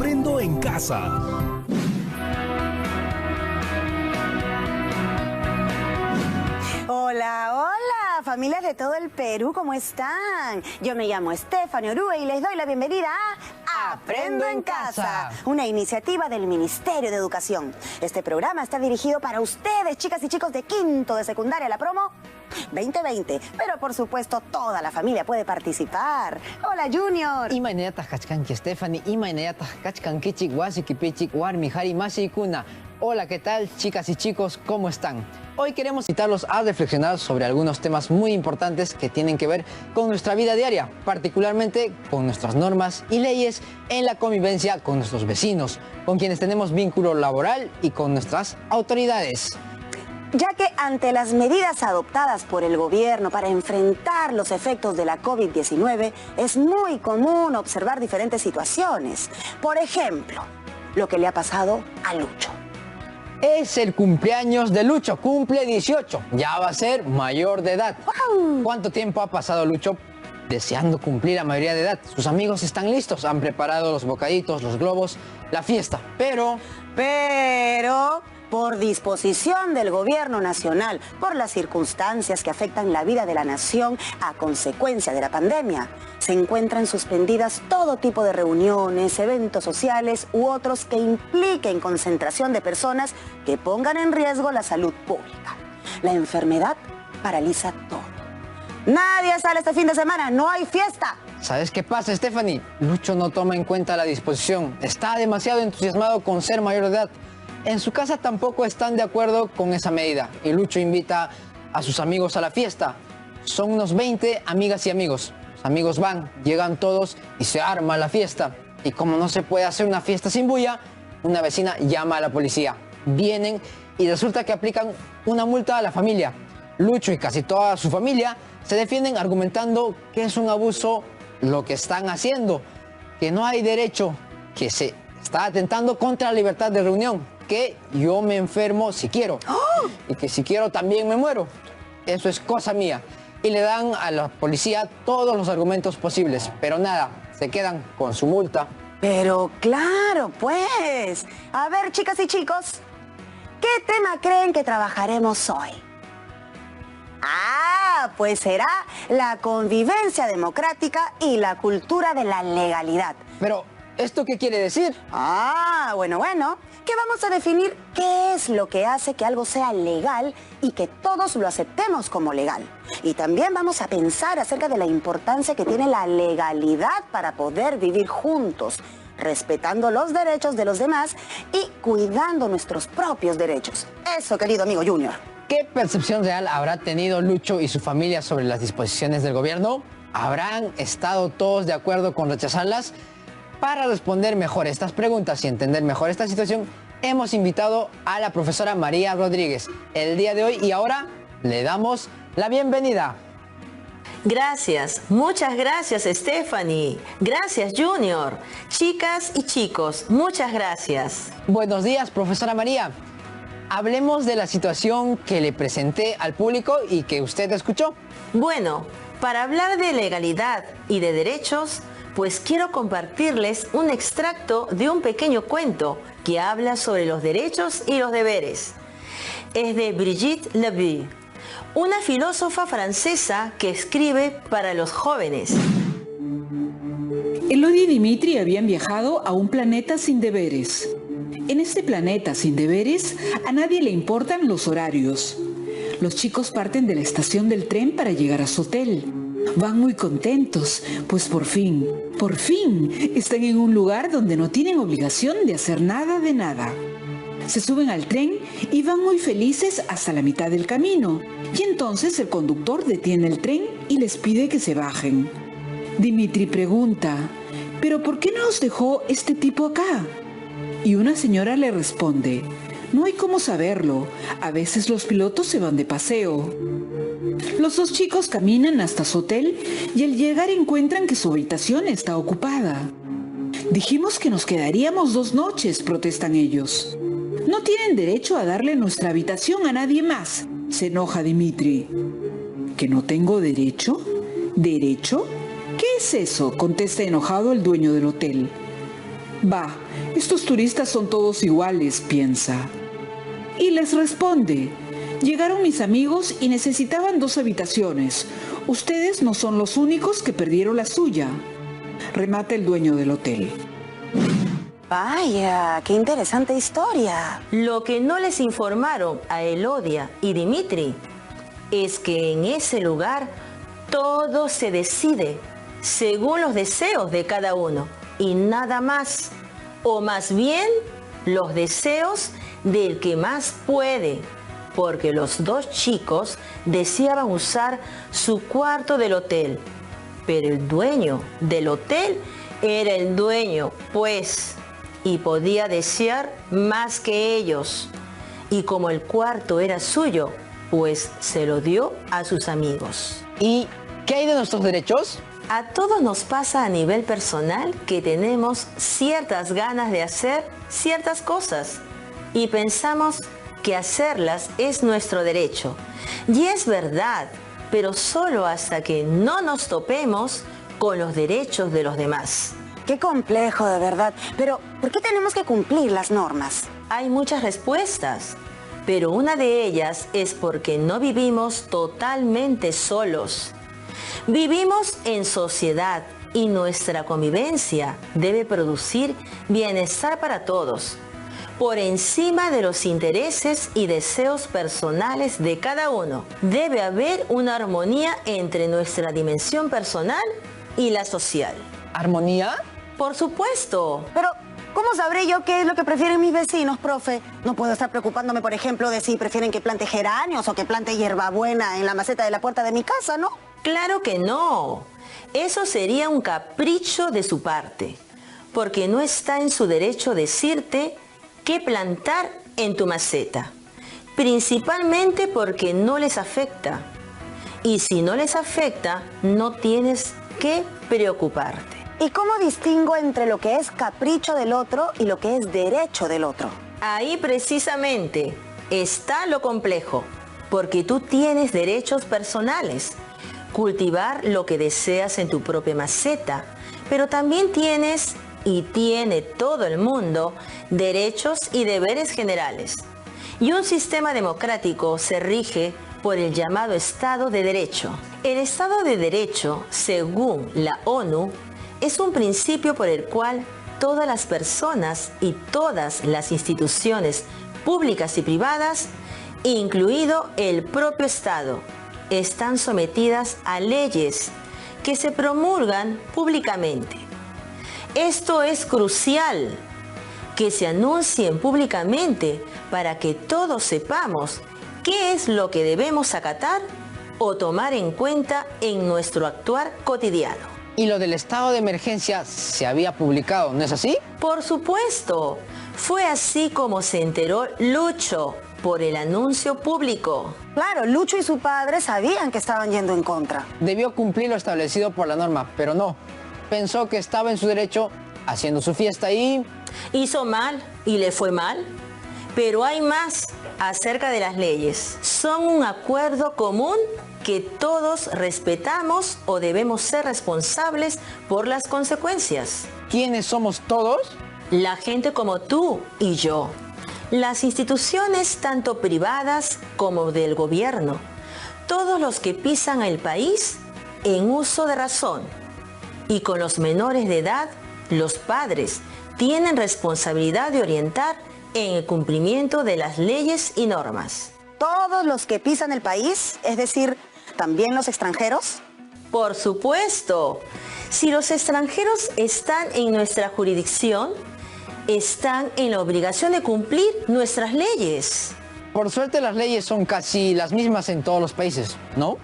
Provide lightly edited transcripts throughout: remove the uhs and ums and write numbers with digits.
Aprendo en Casa. Hola, hola, familias de todo el Perú, ¿cómo están? Yo me llamo Stephanie Orue y les doy la bienvenida a Aprendo en Casa, una iniciativa del Ministerio de Educación. Este programa está dirigido para ustedes, chicas y chicos de quinto de secundaria, la promo 2020, pero por supuesto toda la familia puede participar. Hola, Junior. Imaynayataq kachkanki Stephanie, imaynayataq kachkankichik wasikipichik warmi hari masiykuna. Hola, ¿qué tal, chicas y chicos? ¿Cómo están? Hoy queremos invitarlos a reflexionar sobre algunos temas muy importantes que tienen que ver con nuestra vida diaria, particularmente con nuestras normas y leyes en la convivencia con nuestros vecinos, con quienes tenemos vínculo laboral y con nuestras autoridades. Ya que ante las medidas adoptadas por el gobierno para enfrentar los efectos de la COVID-19, es muy común observar diferentes situaciones. Por ejemplo, lo que le ha pasado a Lucho. Es el cumpleaños de Lucho, cumple 18, ya va a ser mayor de edad. ¡Wow! ¿Cuánto tiempo ha pasado Lucho deseando cumplir la mayoría de edad? Sus amigos están listos, han preparado los bocaditos, los globos, la fiesta, pero por disposición del gobierno nacional, por las circunstancias que afectan la vida de la nación a consecuencia de la pandemia, se encuentran suspendidas todo tipo de reuniones, eventos sociales u otros que impliquen concentración de personas que pongan en riesgo la salud pública. La enfermedad paraliza todo. Nadie sale este fin de semana, no hay fiesta. ¿Sabes qué pasa, Stephanie? Lucho no toma en cuenta la disposición, está demasiado entusiasmado con ser mayor de edad. En su casa tampoco están de acuerdo con esa medida y Lucho invita a sus amigos a la fiesta. Son unos 20 amigas y amigos. Los amigos van, llegan todos y se arma la fiesta. Y como no se puede hacer una fiesta sin bulla, una vecina llama a la policía. Vienen y resulta que aplican una multa a la familia. Lucho y casi toda su familia se defienden argumentando que es un abuso lo que están haciendo, que no hay derecho, que se está atentando contra la libertad de reunión, que yo me enfermo si quiero y que si quiero también me muero. Eso es cosa mía. Y le dan a la policía todos los argumentos posibles, pero nada, se quedan con su multa. Pero claro, pues. A ver, chicas y chicos, ¿qué tema creen que trabajaremos hoy? Pues será la convivencia democrática y la cultura de la legalidad. Pero, ¿esto qué quiere decir? Bueno, que vamos a definir qué es lo que hace que algo sea legal y que todos lo aceptemos como legal. Y también vamos a pensar acerca de la importancia que tiene la legalidad para poder vivir juntos, respetando los derechos de los demás y cuidando nuestros propios derechos. Eso, querido amigo Junior. ¿Qué percepción real habrá tenido Lucho y su familia sobre las disposiciones del gobierno? ¿Habrán estado todos de acuerdo con rechazarlas? Para responder mejor estas preguntas y entender mejor esta situación, hemos invitado a la profesora María Rodríguez el día de hoy y ahora le damos la bienvenida. Gracias, muchas gracias Stephanie, gracias Junior, chicas y chicos, muchas gracias. Buenos días, profesora María. Hablemos de la situación que le presenté al público y que usted escuchó. Bueno, para hablar de legalidad y de derechos, pues quiero compartirles un extracto de un pequeño cuento que habla sobre los derechos y los deberes. Es de Brigitte Labuye, una filósofa francesa que escribe para los jóvenes. Elodie y Dimitri habían viajado a un planeta sin deberes. En este planeta sin deberes, a nadie le importan los horarios. Los chicos parten de la estación del tren para llegar a su hotel. Van muy contentos, pues por fin, están en un lugar donde no tienen obligación de hacer nada de nada. Se suben al tren y van muy felices hasta la mitad del camino. Y entonces el conductor detiene el tren y les pide que se bajen. Dimitri pregunta, ¿pero por qué nos dejó este tipo acá? Y una señora le responde, no hay cómo saberlo, a veces los pilotos se van de paseo. Los dos chicos caminan hasta su hotel y al llegar encuentran que su habitación está ocupada. Dijimos que nos quedaríamos 2 noches, protestan ellos. No tienen derecho a darle nuestra habitación a nadie más, se enoja Dimitri. ¿Que no tengo derecho? ¿Derecho? ¿Qué es eso?, contesta enojado el dueño del hotel. Bah, estos turistas son todos iguales, piensa. Y les responde: llegaron mis amigos y necesitaban 2 habitaciones. Ustedes no son los únicos que perdieron la suya. Remata el dueño del hotel. Vaya, qué interesante historia. Lo que no les informaron a Elodia y Dimitri es que en ese lugar todo se decide según los deseos de cada uno y nada más, o más bien los deseos del que más puede, porque los 2 chicos deseaban usar su cuarto del hotel, pero el dueño del hotel era el dueño, pues, y podía desear más que ellos. Y como el cuarto era suyo, pues se lo dio a sus amigos. ¿Y qué hay de nuestros derechos? A todos nos pasa a nivel personal que tenemos ciertas ganas de hacer ciertas cosas y pensamos que hacerlas es nuestro derecho. Y es verdad, pero solo hasta que no nos topemos con los derechos de los demás. Qué complejo, de verdad. Pero, ¿por qué tenemos que cumplir las normas? Hay muchas respuestas, pero una de ellas es porque no vivimos totalmente solos. Vivimos en sociedad y nuestra convivencia debe producir bienestar para todos, por encima de los intereses y deseos personales de cada uno. Debe haber una armonía entre nuestra dimensión personal y la social. ¿Armonía? Por supuesto. Pero, ¿cómo sabré yo qué es lo que prefieren mis vecinos, profe? No puedo estar preocupándome, por ejemplo, de si prefieren que plante geranios o que plante hierbabuena en la maceta de la puerta de mi casa, ¿no? Claro que no. Eso sería un capricho de su parte, porque no está en su derecho decirte qué plantar en tu maceta, principalmente porque no les afecta. Y si no les afecta, no tienes que preocuparte. ¿Y cómo distingo entre lo que es capricho del otro y lo que es derecho del otro? Ahí precisamente está lo complejo, porque tú tienes derechos personales, cultivar lo que deseas en tu propia maceta, pero también tienes, y tiene todo el mundo, derechos y deberes generales. Y un sistema democrático se rige por el llamado Estado de Derecho. El Estado de Derecho, según la ONU, es un principio por el cual todas las personas y todas las instituciones públicas y privadas, incluido el propio Estado, están sometidas a leyes que se promulgan públicamente. Esto es crucial, que se anuncien públicamente para que todos sepamos qué es lo que debemos acatar o tomar en cuenta en nuestro actuar cotidiano. Y lo del estado de emergencia se había publicado, ¿no es así? Por supuesto, fue así como se enteró Lucho por el anuncio público. Claro, Lucho y su padre sabían que estaban yendo en contra. Debió cumplir lo establecido por la norma, pero no. Pensó que estaba en su derecho haciendo su fiesta y... Hizo mal y le fue mal. Pero hay más acerca de las leyes. Son un acuerdo común que todos respetamos o debemos ser responsables por las consecuencias. ¿Quiénes somos todos? La gente como tú y yo. Las instituciones tanto privadas como del gobierno. Todos los que pisan el país en uso de razón. Y con los menores de edad, los padres tienen responsabilidad de orientar en el cumplimiento de las leyes y normas. ¿Todos los que pisan el país? Es decir, ¿también los extranjeros? Por supuesto. Si los extranjeros están en nuestra jurisdicción, están en la obligación de cumplir nuestras leyes. Por suerte las leyes son casi las mismas en todos los países, ¿no?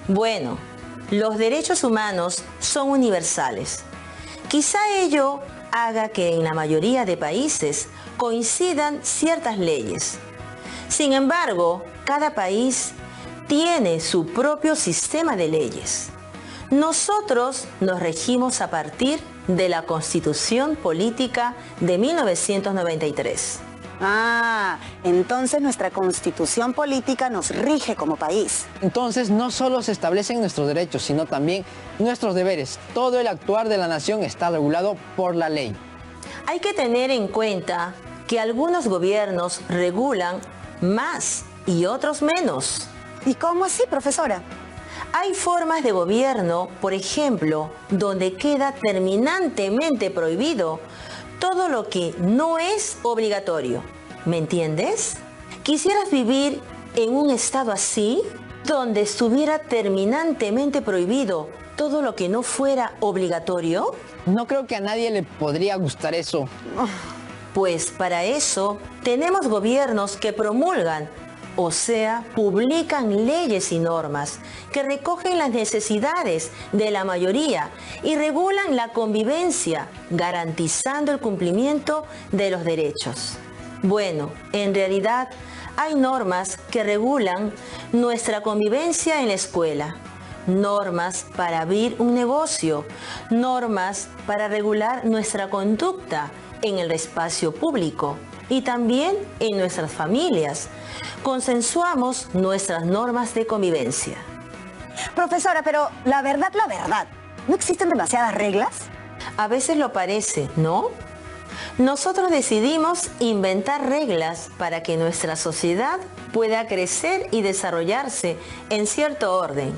Bueno, los derechos humanos son universales. Quizá ello haga que en la mayoría de países coincidan ciertas leyes. Sin embargo, cada país tiene su propio sistema de leyes. Nosotros nos regimos a partir de la Constitución Política de 1993. Ah, entonces nuestra Constitución Política nos rige como país. Entonces no solo se establecen nuestros derechos, sino también nuestros deberes. Todo el actuar de la nación está regulado por la ley. Hay que tener en cuenta que algunos gobiernos regulan más y otros menos. ¿Y cómo así, profesora? Hay formas de gobierno, por ejemplo, donde queda terminantemente prohibido todo lo que no es obligatorio. ¿Me entiendes? ¿Quisieras vivir en un estado así, donde estuviera terminantemente prohibido todo lo que no fuera obligatorio? No creo que a nadie le podría gustar eso. Pues para eso tenemos gobiernos que promulgan, o sea, publican leyes y normas que recogen las necesidades de la mayoría y regulan la convivencia, garantizando el cumplimiento de los derechos. Bueno, en realidad hay normas que regulan nuestra convivencia en la escuela, normas para abrir un negocio, normas para regular nuestra conducta en el espacio público y también en nuestras familias. Consensuamos nuestras normas de convivencia. Profesora, pero la verdad, ¿no existen demasiadas reglas? A veces lo parece, ¿no? Nosotros decidimos inventar reglas para que nuestra sociedad pueda crecer y desarrollarse en cierto orden,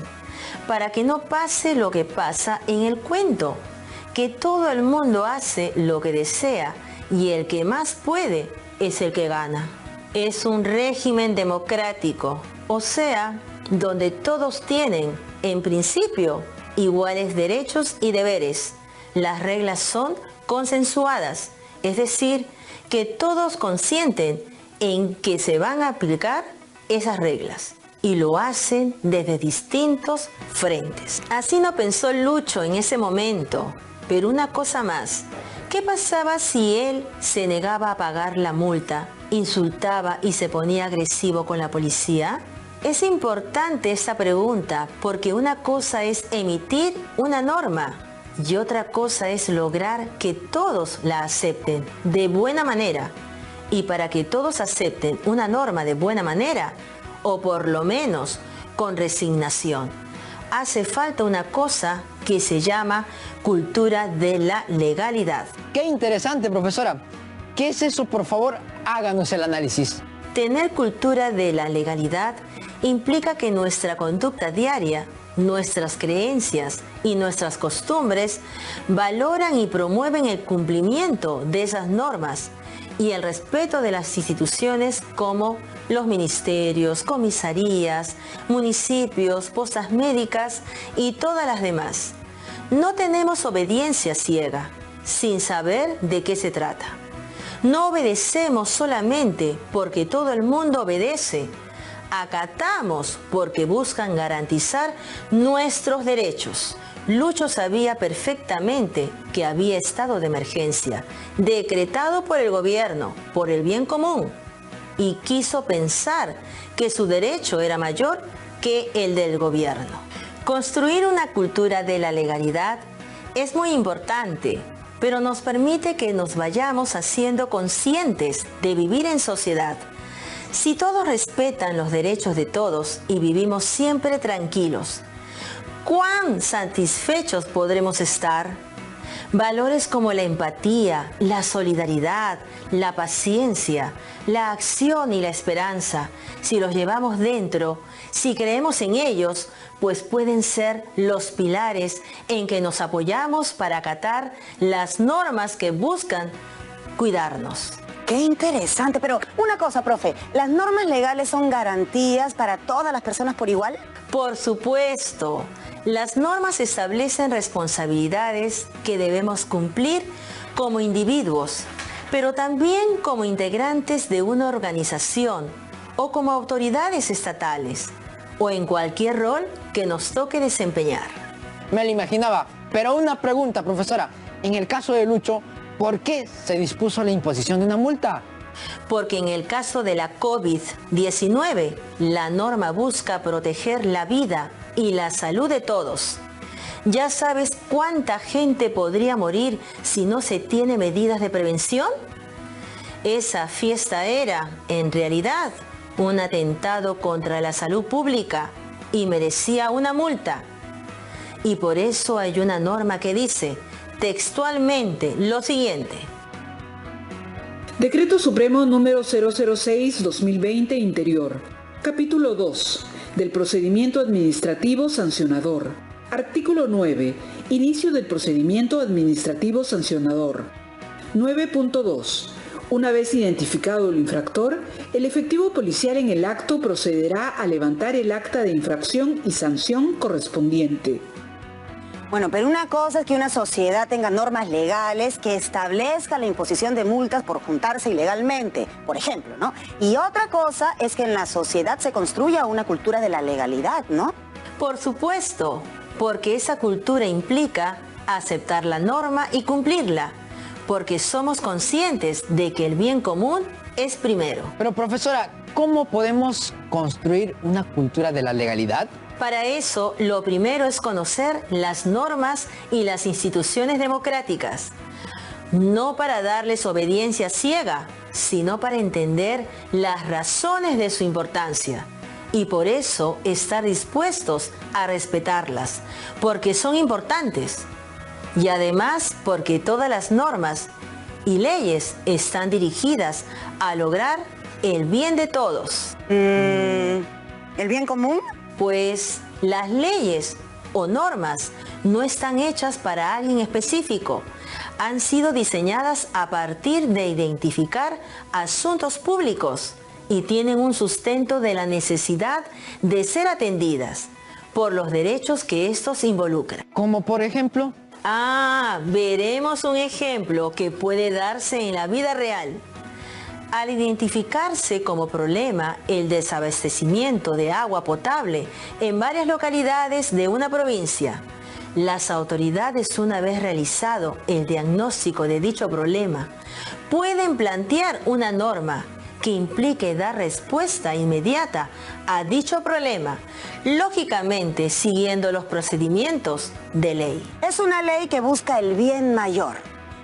para que no pase lo que pasa en el cuento, que todo el mundo hace lo que desea y el que más puede es el que gana. Es un régimen democrático, o sea, donde todos tienen, en principio, iguales derechos y deberes. Las reglas son consensuadas, es decir, que todos consienten en que se van a aplicar esas reglas y lo hacen desde distintos frentes. Así no pensó Lucho en ese momento, pero una cosa más. ¿Qué pasaba si él se negaba a pagar la multa, insultaba y se ponía agresivo con la policía? Es importante esta pregunta porque una cosa es emitir una norma y otra cosa es lograr que todos la acepten de buena manera. Y para que todos acepten una norma de buena manera, o por lo menos con resignación, hace falta una cosa que se llama cultura de la legalidad. Qué interesante, profesora. ¿Qué es eso? Por favor, háganos el análisis. Tener cultura de la legalidad implica que nuestra conducta diaria, nuestras creencias y nuestras costumbres valoran y promueven el cumplimiento de esas normas y el respeto de las instituciones como los ministerios, comisarías, municipios, postas médicas y todas las demás. No tenemos obediencia ciega, sin saber de qué se trata. No obedecemos solamente porque todo el mundo obedece. Acatamos porque buscan garantizar nuestros derechos. Lucho sabía perfectamente que había estado de emergencia, decretado por el gobierno, por el bien común, y quiso pensar que su derecho era mayor que el del gobierno. Construir una cultura de la legalidad es muy importante, pero nos permite que nos vayamos haciendo conscientes de vivir en sociedad. Si todos respetan los derechos de todos y vivimos siempre tranquilos, ¿cuán satisfechos podremos estar? Valores como la empatía, la solidaridad, la paciencia, la acción y la esperanza, si los llevamos dentro, si creemos en ellos, pues pueden ser los pilares en que nos apoyamos para acatar las normas que buscan cuidarnos. Qué interesante, pero una cosa, profe, ¿las normas legales son garantías para todas las personas por igual? Por supuesto, las normas establecen responsabilidades que debemos cumplir como individuos, pero también como integrantes de una organización o como autoridades estatales, o en cualquier rol que nos toque desempeñar. Me lo imaginaba, pero una pregunta, profesora. En el caso de Lucho, ¿por qué se dispuso la imposición de una multa? Porque en el caso de la COVID-19, la norma busca proteger la vida y la salud de todos. ¿Ya sabes cuánta gente podría morir si no se tiene medidas de prevención? Esa fiesta era, en realidad, un atentado contra la salud pública y merecía una multa. Y por eso hay una norma que dice textualmente lo siguiente: Decreto Supremo número 006-2020 Interior. Capítulo 2. Del procedimiento administrativo sancionador. Artículo 9. Inicio del procedimiento administrativo sancionador. 9.2. Una vez identificado el infractor, el efectivo policial en el acto procederá a levantar el acta de infracción y sanción correspondiente. Bueno, pero una cosa es que una sociedad tenga normas legales que establezcan la imposición de multas por juntarse ilegalmente, por ejemplo, ¿no? Y otra cosa es que en la sociedad se construya una cultura de la legalidad, ¿no? Por supuesto, porque esa cultura implica aceptar la norma y cumplirla, porque somos conscientes de que el bien común es primero. Pero profesora, ¿cómo podemos construir una cultura de la legalidad? Para eso, lo primero es conocer las normas y las instituciones democráticas. No para darles obediencia ciega, sino para entender las razones de su importancia. Y por eso estar dispuestos a respetarlas, porque son importantes. Y además porque todas las normas y leyes están dirigidas a lograr el bien de todos. ¿El bien común? Pues las leyes o normas no están hechas para alguien específico. Han sido diseñadas a partir de identificar asuntos públicos y tienen un sustento de la necesidad de ser atendidas por los derechos que estos involucran. Como por ejemplo... Veremos un ejemplo que puede darse en la vida real. Al identificarse como problema el desabastecimiento de agua potable en varias localidades de una provincia, las autoridades, una vez realizado el diagnóstico de dicho problema, pueden plantear una norma que implique dar respuesta inmediata a dicho problema, lógicamente siguiendo los procedimientos de ley. Es una ley que busca el bien mayor,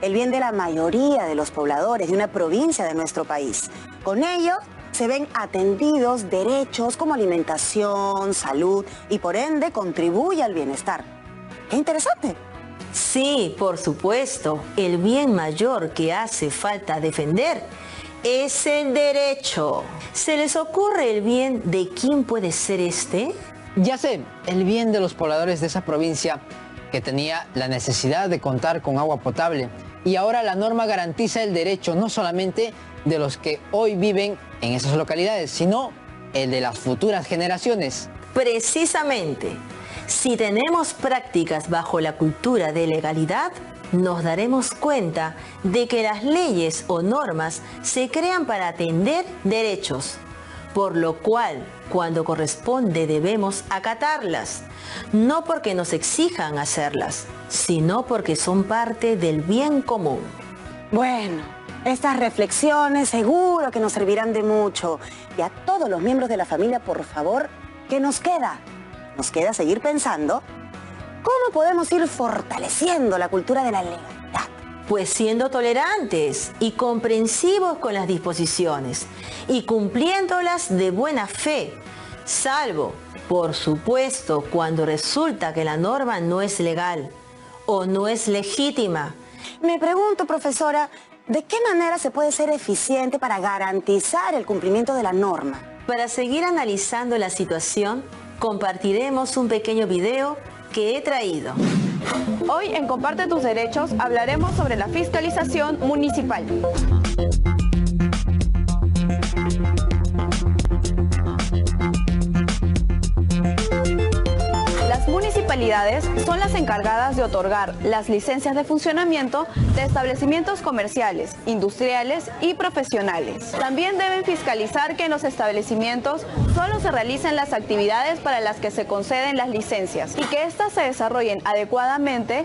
el bien de la mayoría de los pobladores de una provincia de nuestro país. Con ello se ven atendidos derechos como alimentación, salud y por ende contribuye al bienestar. ¡Qué interesante! Sí, por supuesto, el bien mayor que hace falta defender es el derecho. ¿Se les ocurre el bien de quién puede ser este? Ya sé, el bien de los pobladores de esa provincia que tenía la necesidad de contar con agua potable. Y ahora la norma garantiza el derecho no solamente de los que hoy viven en esas localidades, sino el de las futuras generaciones. Precisamente, si tenemos prácticas bajo la cultura de legalidad, nos daremos cuenta de que las leyes o normas se crean para atender derechos, por lo cual, cuando corresponde debemos acatarlas, no porque nos exijan hacerlas, sino porque son parte del bien común. Bueno, estas reflexiones seguro que nos servirán de mucho. Y a todos los miembros de la familia, por favor, ¿qué nos queda? Nos queda seguir pensando cómo podemos ir fortaleciendo la cultura de la legalidad. Pues siendo tolerantes y comprensivos con las disposiciones y cumpliéndolas de buena fe, salvo, por supuesto, cuando resulta que la norma no es legal o no es legítima. Me pregunto, profesora, ¿de qué manera se puede ser eficiente para garantizar el cumplimiento de la norma? Para seguir analizando la situación, compartiremos un pequeño video que he traído. Hoy en Comparte tus Derechos hablaremos sobre la fiscalización municipal. Las municipalidades son las encargadas de otorgar las licencias de funcionamiento de establecimientos comerciales, industriales y profesionales. También deben fiscalizar que en los establecimientos solo se realicen las actividades para las que se conceden las licencias y que éstas se desarrollen adecuadamente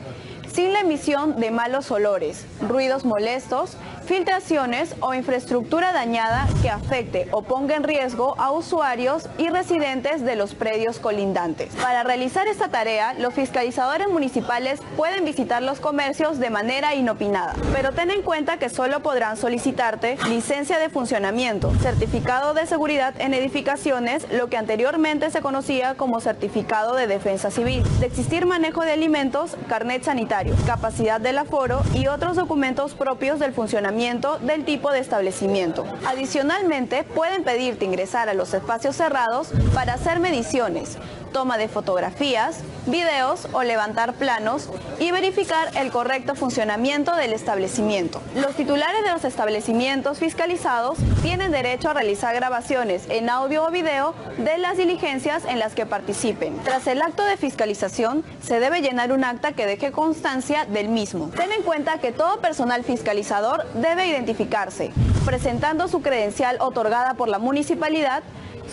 sin la emisión de malos olores, ruidos molestos, filtraciones o infraestructura dañada que afecte o ponga en riesgo a usuarios y residentes de los predios colindantes. Para realizar esta tarea, los fiscalizadores municipales pueden visitar los comercios de manera inopinada, pero ten en cuenta que solo podrán solicitarte licencia de funcionamiento, certificado de seguridad en edificaciones, lo que anteriormente se conocía como certificado de defensa civil, de existir manejo de alimentos, carnet sanitario, capacidad del aforo y otros documentos propios del funcionamiento funcionamiento del tipo de establecimiento. Adicionalmente, pueden pedirte ingresar a los espacios cerrados para hacer mediciones, toma de fotografías, videos o levantar planos y verificar el correcto funcionamiento del establecimiento. Los titulares de los establecimientos fiscalizados tienen derecho a realizar grabaciones en audio o video de las diligencias en las que participen. Tras el acto de fiscalización, se debe llenar un acta que deje constancia del mismo. Ten en cuenta que todo personal fiscalizador debe identificarse, presentando su credencial otorgada por la municipalidad,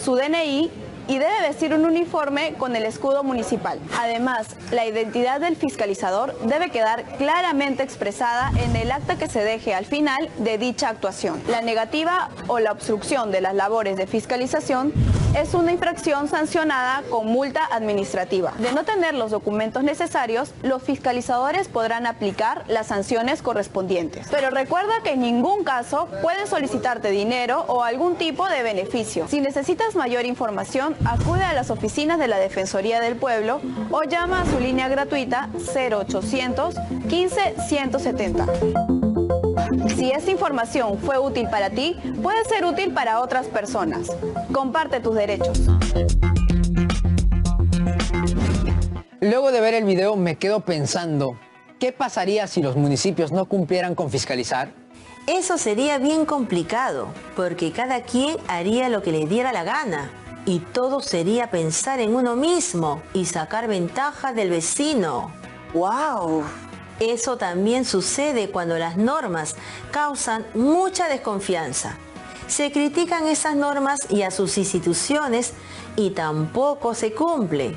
su DNI, y debe vestir un uniforme con el escudo municipal. Además, la identidad del fiscalizador debe quedar claramente expresada en el acta que se deje al final de dicha actuación. La negativa o la obstrucción de las labores de fiscalización es una infracción sancionada con multa administrativa. De no tener los documentos necesarios, los fiscalizadores podrán aplicar las sanciones correspondientes. Pero recuerda que en ningún caso pueden solicitarte dinero o algún tipo de beneficio. Si necesitas mayor información, acude a las oficinas de la Defensoría del Pueblo o llama a su línea gratuita 0800 15 170. Si esta información fue útil para ti, puede ser útil para otras personas. Comparte tus derechos. Luego de ver el video me quedo pensando, ¿qué pasaría si los municipios no cumplieran con fiscalizar? Eso sería bien complicado, porque cada quien haría lo que le diera la gana. Y todo sería pensar en uno mismo y sacar ventaja del vecino. ¡Wow! Eso también sucede cuando las normas causan mucha desconfianza. Se critican esas normas y a sus instituciones y tampoco se cumple.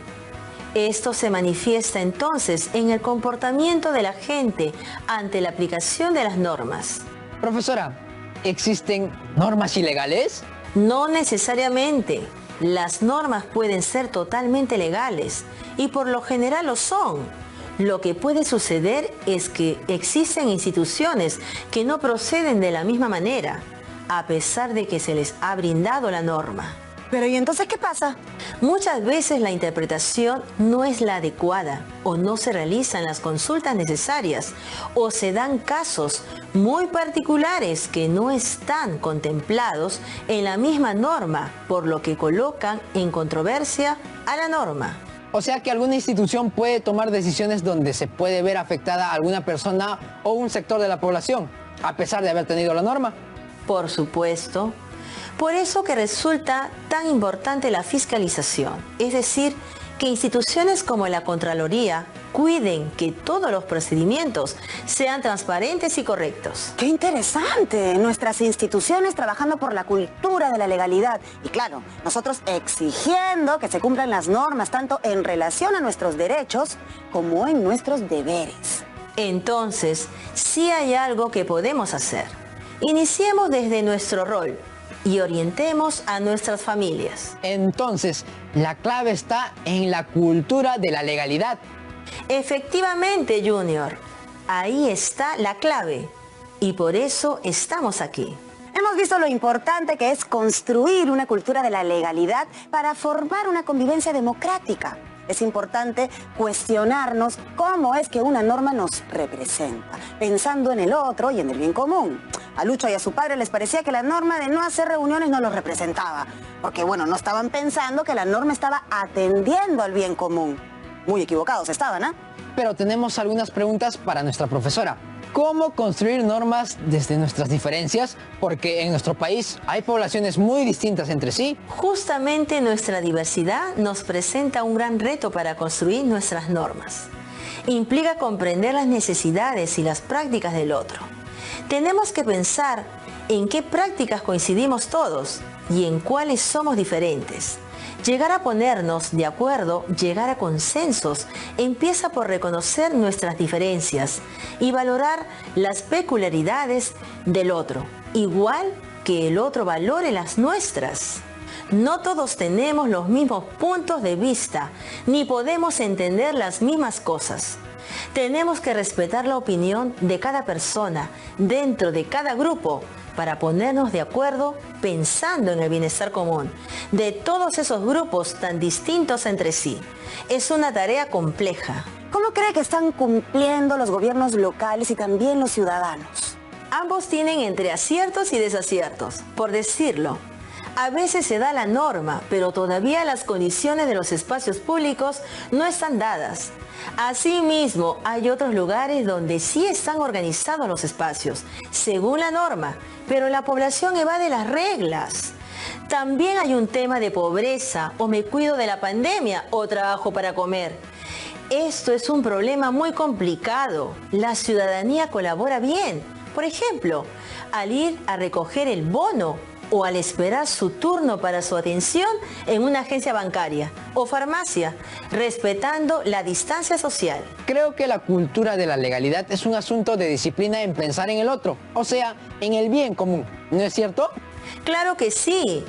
Esto se manifiesta entonces en el comportamiento de la gente ante la aplicación de las normas. Profesora, ¿existen normas ilegales? No necesariamente. Las normas pueden ser totalmente legales y por lo general lo son. Lo que puede suceder es que existen instituciones que no proceden de la misma manera, a pesar de que se les ha brindado la norma. Pero ¿y entonces qué pasa? Muchas veces la interpretación no es la adecuada o no se realizan las consultas necesarias o se dan casos muy particulares que no están contemplados en la misma norma, por lo que colocan en controversia a la norma. O sea que alguna institución puede tomar decisiones donde se puede ver afectada a alguna persona o un sector de la población, a pesar de haber tenido la norma. Por supuesto. Por eso que resulta tan importante la fiscalización, es decir, que instituciones como la Contraloría cuiden que todos los procedimientos sean transparentes y correctos. ¡Qué interesante! Nuestras instituciones trabajando por la cultura de la legalidad. Y claro, nosotros exigiendo que se cumplan las normas tanto en relación a nuestros derechos como en nuestros deberes. Entonces, sí hay algo que podemos hacer. Iniciemos desde nuestro rol y orientemos a nuestras familias. Entonces, la clave está en la cultura de la legalidad. Efectivamente, Junior. Ahí está la clave. Y por eso estamos aquí. Hemos visto lo importante que es construir una cultura de la legalidad para formar una convivencia democrática. Es importante cuestionarnos cómo es que una norma nos representa, pensando en el otro y en el bien común. A Lucho y a su padre les parecía que la norma de no hacer reuniones no los representaba, porque bueno, no estaban pensando que la norma estaba atendiendo al bien común. Muy equivocados estaban, ¿ah? Pero tenemos algunas preguntas para nuestra profesora. ¿Cómo construir normas desde nuestras diferencias? Porque en nuestro país hay poblaciones muy distintas entre sí. Justamente nuestra diversidad nos presenta un gran reto para construir nuestras normas. Implica comprender las necesidades y las prácticas del otro. Tenemos que pensar en qué prácticas coincidimos todos y en cuáles somos diferentes. Llegar a ponernos de acuerdo, llegar a consensos, empieza por reconocer nuestras diferencias y valorar las peculiaridades del otro, igual que el otro valore las nuestras. No todos tenemos los mismos puntos de vista, ni podemos entender las mismas cosas. Tenemos que respetar la opinión de cada persona dentro de cada grupo para ponernos de acuerdo pensando en el bienestar común de todos esos grupos tan distintos entre sí. Es una tarea compleja. ¿Cómo cree que están cumpliendo los gobiernos locales y también los ciudadanos? Ambos tienen entre aciertos y desaciertos, por decirlo. A veces se da la norma, pero todavía las condiciones de los espacios públicos no están dadas. Asimismo, hay otros lugares donde sí están organizados los espacios, según la norma, pero la población evade las reglas. También hay un tema de pobreza, o me cuido de la pandemia, o trabajo para comer. Esto es un problema muy complicado. La ciudadanía colabora bien. Por ejemplo, al ir a recoger el bono o al esperar su turno para su atención en una agencia bancaria o farmacia, respetando la distancia social. Creo que la cultura de la legalidad es un asunto de disciplina en pensar en el otro, o sea, en el bien común, ¿no es cierto? Claro que sí.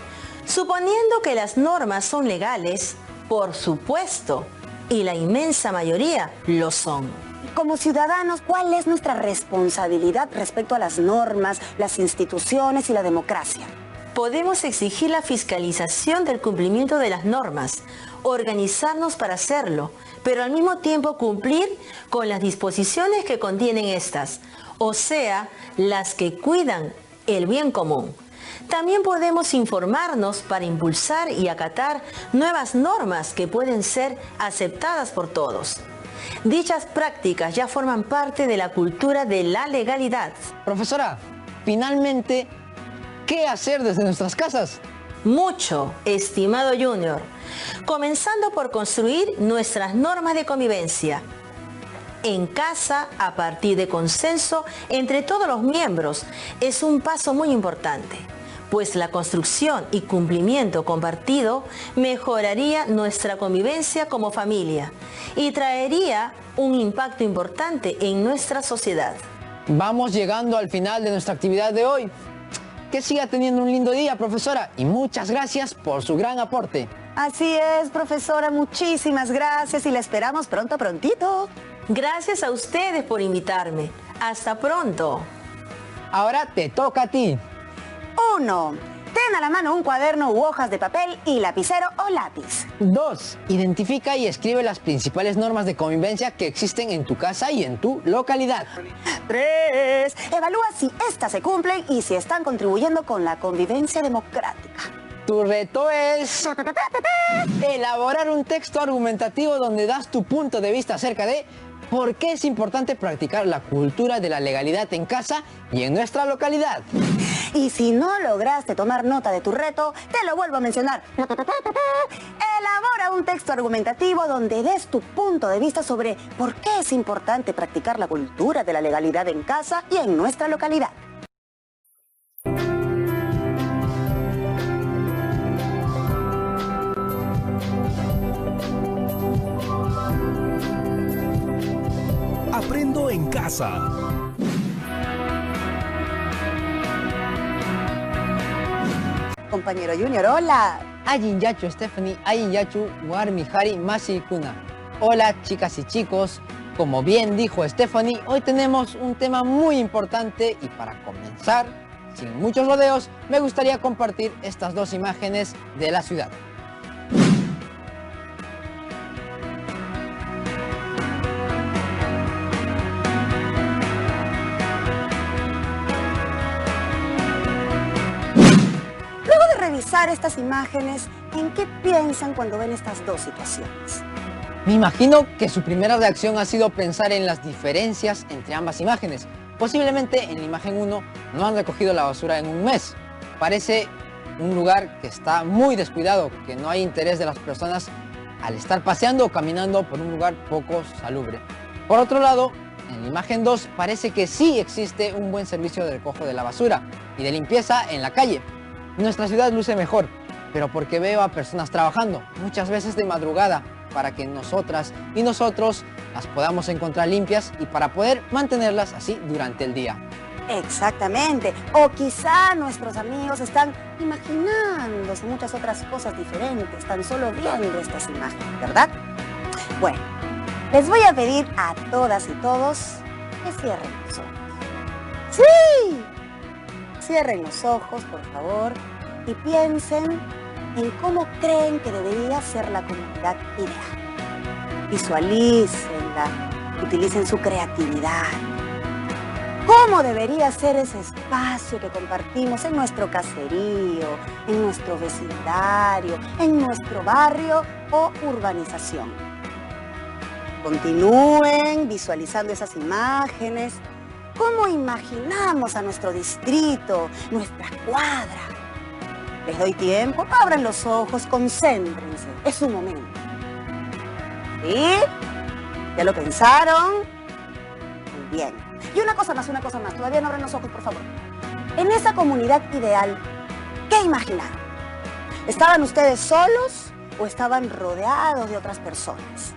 Suponiendo que las normas son legales, por supuesto, y la inmensa mayoría lo son. Como ciudadanos, ¿cuál es nuestra responsabilidad respecto a las normas, las instituciones y la democracia? Podemos exigir la fiscalización del cumplimiento de las normas, organizarnos para hacerlo, pero al mismo tiempo cumplir con las disposiciones que contienen estas, o sea, las que cuidan el bien común. También podemos informarnos para impulsar y acatar nuevas normas que pueden ser aceptadas por todos. Dichas prácticas ya forman parte de la cultura de la legalidad. Profesora, finalmente, ¿qué hacer desde nuestras casas? Mucho, estimado Junior. Comenzando por construir nuestras normas de convivencia. En casa, a partir de consenso entre todos los miembros, es un paso muy importante, pues la construcción y cumplimiento compartido mejoraría nuestra convivencia como familia y traería un impacto importante en nuestra sociedad. Vamos llegando al final de nuestra actividad de hoy. Que siga teniendo un lindo día, profesora, y muchas gracias por su gran aporte. Así es, profesora, muchísimas gracias y la esperamos prontito. Gracias a ustedes por invitarme. Hasta pronto. Ahora te toca a ti. 1. Ten a la mano un cuaderno u hojas de papel y lapicero o lápiz. 2. Identifica y escribe las principales normas de convivencia que existen en tu casa y en tu localidad. 3. Evalúa si estas se cumplen y si están contribuyendo con la convivencia democrática. Tu reto es elaborar un texto argumentativo donde das tu punto de vista acerca de por qué es importante practicar la cultura de la legalidad en casa y en nuestra localidad. Y si no lograste tomar nota de tu reto, te lo vuelvo a mencionar. Elabora un texto argumentativo donde des tu punto de vista sobre por qué es importante practicar la cultura de la legalidad en casa y en nuestra localidad. Aprendo en casa. Compañero Junior, hola. Ayin Yachu Stephanie, Ayin Yachu Warmi Hari Masi Kuna. Hola chicas y chicos, como bien dijo Stephanie, hoy tenemos un tema muy importante y para comenzar, sin muchos rodeos, me gustaría compartir estas dos imágenes de la ciudad. Revisar estas imágenes, ¿en qué piensan cuando ven estas dos situaciones? Me imagino que su primera reacción ha sido pensar en las diferencias entre ambas imágenes. Posiblemente en la imagen 1 no han recogido la basura en un mes. Parece un lugar que está muy descuidado, que no hay interés de las personas al estar paseando o caminando por un lugar poco salubre. Por otro lado, en la imagen 2 parece que sí existe un buen servicio de recojo de la basura y de limpieza en la calle. Nuestra ciudad luce mejor, pero porque veo a personas trabajando, muchas veces de madrugada, para que nosotras y nosotros las podamos encontrar limpias y para poder mantenerlas así durante el día. Exactamente. O quizá nuestros amigos están imaginándose muchas otras cosas diferentes, tan solo viendo estas imágenes, ¿verdad? Bueno, les voy a pedir a todas y todos que cierren los ojos. ¡Sí! Cierren los ojos, por favor, y piensen en cómo creen que debería ser la comunidad ideal. Visualícenla, utilicen su creatividad. ¿Cómo debería ser ese espacio que compartimos en nuestro caserío, en nuestro vecindario, en nuestro barrio o urbanización? Continúen visualizando esas imágenes. ¿Cómo imaginamos a nuestro distrito, nuestra cuadra? Les doy tiempo, abran los ojos, concéntrense, es su momento. ¿Sí? ¿Ya lo pensaron? Muy bien. Y una cosa más, todavía no abran los ojos, por favor. En esa comunidad ideal, ¿qué imaginaron? ¿Estaban ustedes solos o estaban rodeados de otras personas?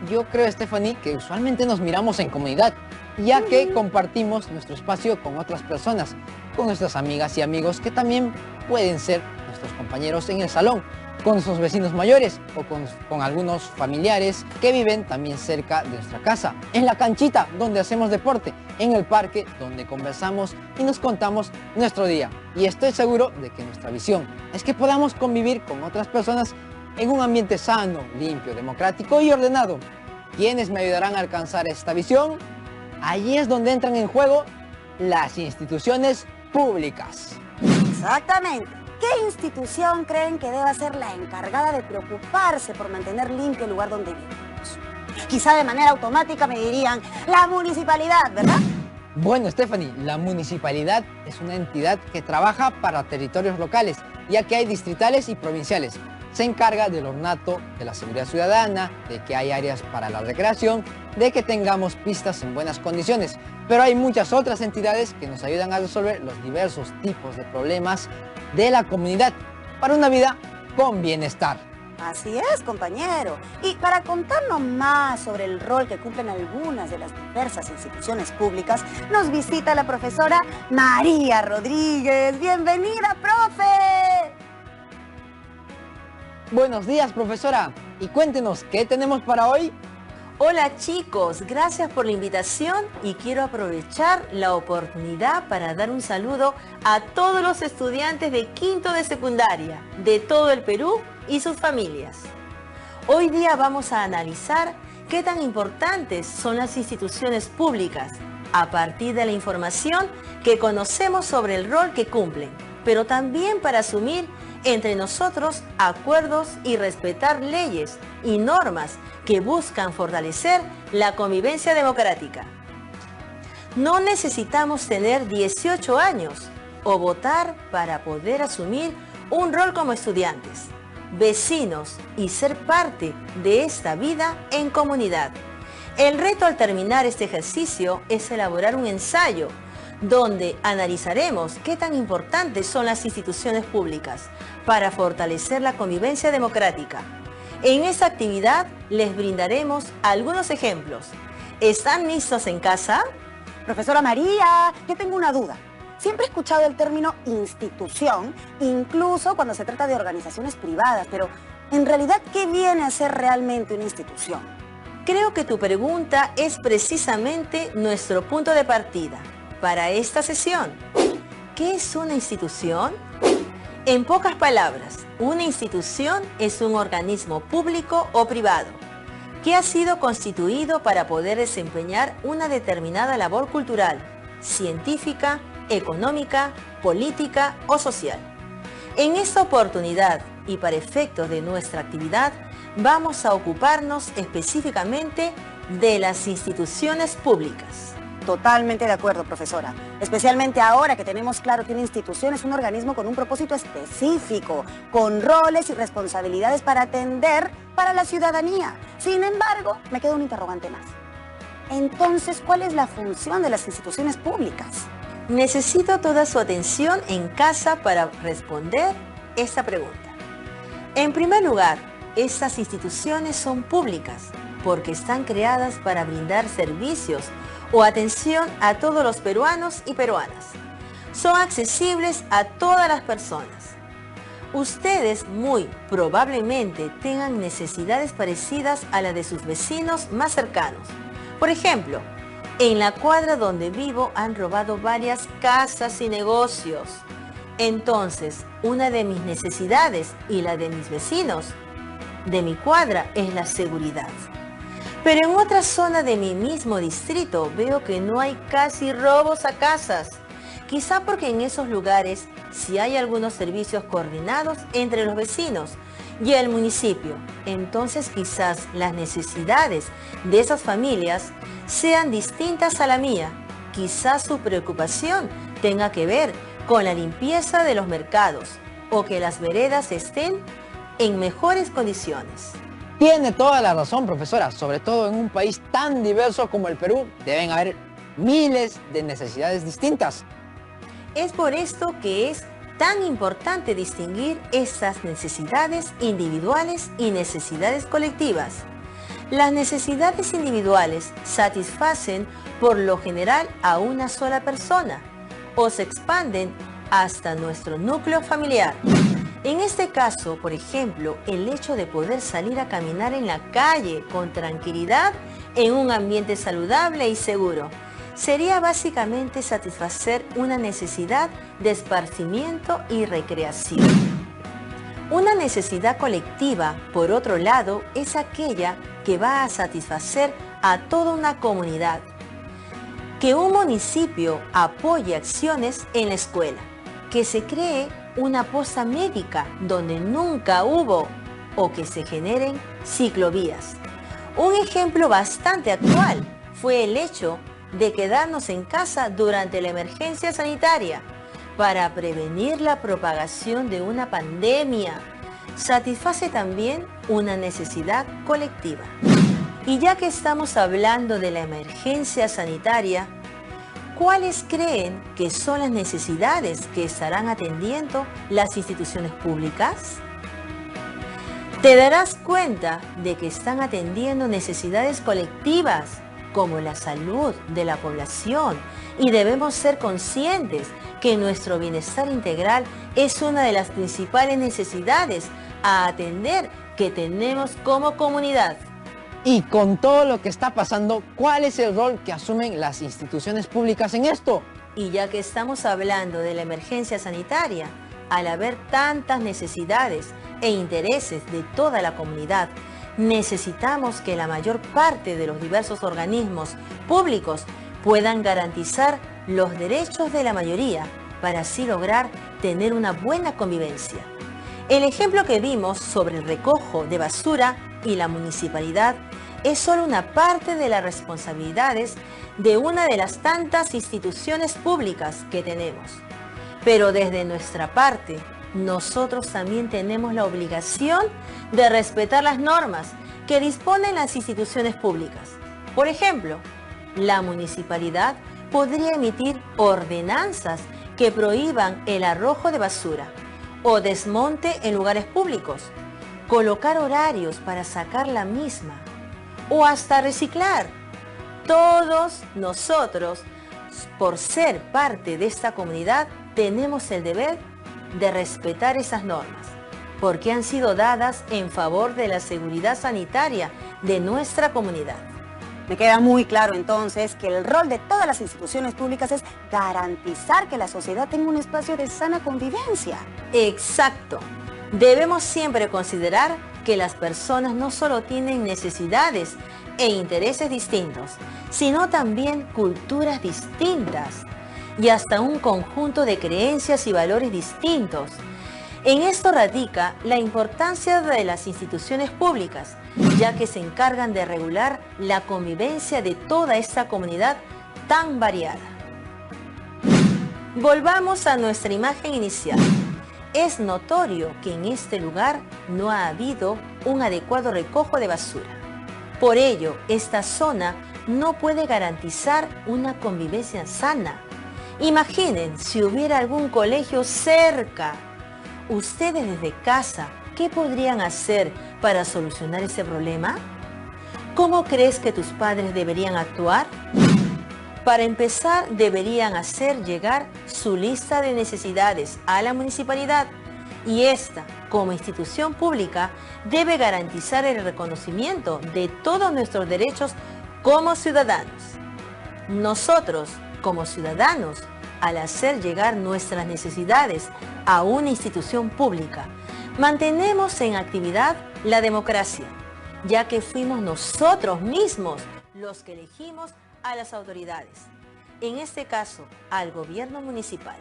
Yo creo, Stephanie, que usualmente nos miramos en comunidad, ya que compartimos nuestro espacio con otras personas, con nuestras amigas y amigos que también pueden ser nuestros compañeros en el salón, con nuestros vecinos mayores o con algunos familiares que viven también cerca de nuestra casa, en la canchita donde hacemos deporte, en el parque donde conversamos y nos contamos nuestro día. Y estoy seguro de que nuestra visión es que podamos convivir con otras personas en un ambiente sano, limpio, democrático y ordenado. ¿Quiénes me ayudarán a alcanzar esta visión? Allí es donde entran en juego las instituciones públicas. Exactamente. ¿Qué institución creen que deba ser la encargada de preocuparse por mantener limpio el lugar donde vivimos? Quizá de manera automática me dirían, la municipalidad, ¿verdad? Bueno, Stephanie, la municipalidad es una entidad que trabaja para territorios locales, ya que hay distritales y provinciales. Se encarga del ornato, de la seguridad ciudadana, de que hay áreas para la recreación, de que tengamos pistas en buenas condiciones. Pero hay muchas otras entidades que nos ayudan a resolver los diversos tipos de problemas de la comunidad para una vida con bienestar. Así es, compañero. Y para contarnos más sobre el rol que cumplen algunas de las diversas instituciones públicas, nos visita la profesora María Rodríguez. ¡Bienvenida, profe! Buenos días, profesora. Y cuéntenos, ¿qué tenemos para hoy? Hola chicos, gracias por la invitación y quiero aprovechar la oportunidad para dar un saludo a todos los estudiantes de quinto de secundaria de todo el Perú y sus familias. Hoy día vamos a analizar qué tan importantes son las instituciones públicas a partir de la información que conocemos sobre el rol que cumplen, pero también para asumir entre nosotros acuerdos y respetar leyes y normas que buscan fortalecer la convivencia democrática. No necesitamos tener 18 años o votar para poder asumir un rol como estudiantes, vecinos y ser parte de esta vida en comunidad. El reto al terminar este ejercicio es elaborar un ensayo donde analizaremos qué tan importantes son las instituciones públicas para fortalecer la convivencia democrática. En esta actividad les brindaremos algunos ejemplos. ¿Están listos en casa? Profesora María, yo tengo una duda. Siempre he escuchado el término institución, incluso cuando se trata de organizaciones privadas, pero en realidad, ¿qué viene a ser realmente una institución? Creo que tu pregunta es precisamente nuestro punto de partida para esta sesión. ¿Qué es una institución? En pocas palabras, una institución es un organismo público o privado que ha sido constituido para poder desempeñar una determinada labor cultural, científica, económica, política o social. En esta oportunidad y para efectos de nuestra actividad, vamos a ocuparnos específicamente de las instituciones públicas. Totalmente de acuerdo, profesora. Especialmente ahora que tenemos claro que una institución es un organismo con un propósito específico, con roles y responsabilidades para atender para la ciudadanía. Sin embargo, me queda un interrogante más. Entonces, ¿cuál es la función de las instituciones públicas? Necesito toda su atención en casa para responder esta pregunta. En primer lugar, estas instituciones son públicas porque están creadas para brindar servicios o atención a todos los peruanos y peruanas. Son accesibles a todas las personas. Ustedes muy probablemente tengan necesidades parecidas a las de sus vecinos más cercanos. Por ejemplo, en la cuadra donde vivo han robado varias casas y negocios. Entonces, una de mis necesidades y la de mis vecinos de mi cuadra es la seguridad. Pero en otra zona de mi mismo distrito veo que no hay casi robos a casas. Quizá porque en esos lugares sí hay algunos servicios coordinados entre los vecinos y el municipio. Entonces quizás las necesidades de esas familias sean distintas a la mía. Quizás su preocupación tenga que ver con la limpieza de los mercados o que las veredas estén en mejores condiciones. Tiene toda la razón, profesora. Sobre todo en un país tan diverso como el Perú, deben haber miles de necesidades distintas. Es por esto que es tan importante distinguir estas necesidades individuales y necesidades colectivas. Las necesidades individuales satisfacen por lo general a una sola persona o se expanden hasta nuestro núcleo familiar. En este caso, por ejemplo, el hecho de poder salir a caminar en la calle con tranquilidad en un ambiente saludable y seguro sería básicamente satisfacer una necesidad de esparcimiento y recreación. Una necesidad colectiva, por otro lado, es aquella que va a satisfacer a toda una comunidad. Que un municipio apoye acciones en la escuela, que se cree una posta médica donde nunca hubo o que se generen ciclovías. Un ejemplo bastante actual fue el hecho de quedarnos en casa durante la emergencia sanitaria para prevenir la propagación de una pandemia. Satisface también una necesidad colectiva. Y ya que estamos hablando de la emergencia sanitaria, ¿cuáles creen que son las necesidades que estarán atendiendo las instituciones públicas? Te darás cuenta de que están atendiendo necesidades colectivas como la salud de la población y debemos ser conscientes que nuestro bienestar integral es una de las principales necesidades a atender que tenemos como comunidad. Y con todo lo que está pasando, ¿cuál es el rol que asumen las instituciones públicas en esto? Y ya que estamos hablando de la emergencia sanitaria, al haber tantas necesidades e intereses de toda la comunidad, necesitamos que la mayor parte de los diversos organismos públicos puedan garantizar los derechos de la mayoría para así lograr tener una buena convivencia. El ejemplo que vimos sobre el recojo de basura y la municipalidad es solo una parte de las responsabilidades de una de las tantas instituciones públicas que tenemos. Pero desde nuestra parte, nosotros también tenemos la obligación de respetar las normas que disponen las instituciones públicas. Por ejemplo, la municipalidad podría emitir ordenanzas que prohíban el arrojo de basura o desmonte en lugares públicos, colocar horarios para sacar la misma o hasta reciclar. Todos nosotros, por ser parte de esta comunidad, tenemos el deber de respetar esas normas, porque han sido dadas en favor de la seguridad sanitaria de nuestra comunidad. Me queda muy claro entonces que el rol de todas las instituciones públicas es garantizar que la sociedad tenga un espacio de sana convivencia. Exacto. Debemos siempre considerar que las personas no solo tienen necesidades e intereses distintos, sino también culturas distintas y hasta un conjunto de creencias y valores distintos. En esto radica la importancia de las instituciones públicas, ya que se encargan de regular la convivencia de toda esta comunidad tan variada. Volvamos a nuestra imagen inicial. Es notorio que en este lugar no ha habido un adecuado recojo de basura. Por ello, esta zona no puede garantizar una convivencia sana. Imaginen si hubiera algún colegio cerca. Ustedes desde casa, ¿qué podrían hacer para solucionar ese problema? ¿Cómo crees que tus padres deberían actuar? Para empezar, deberían hacer llegar su lista de necesidades a la municipalidad y esta, como institución pública, debe garantizar el reconocimiento de todos nuestros derechos como ciudadanos. Nosotros, como ciudadanos, al hacer llegar nuestras necesidades a una institución pública, mantenemos en actividad la democracia ya que fuimos nosotros mismos los que elegimos a las autoridades, en este caso al gobierno municipal.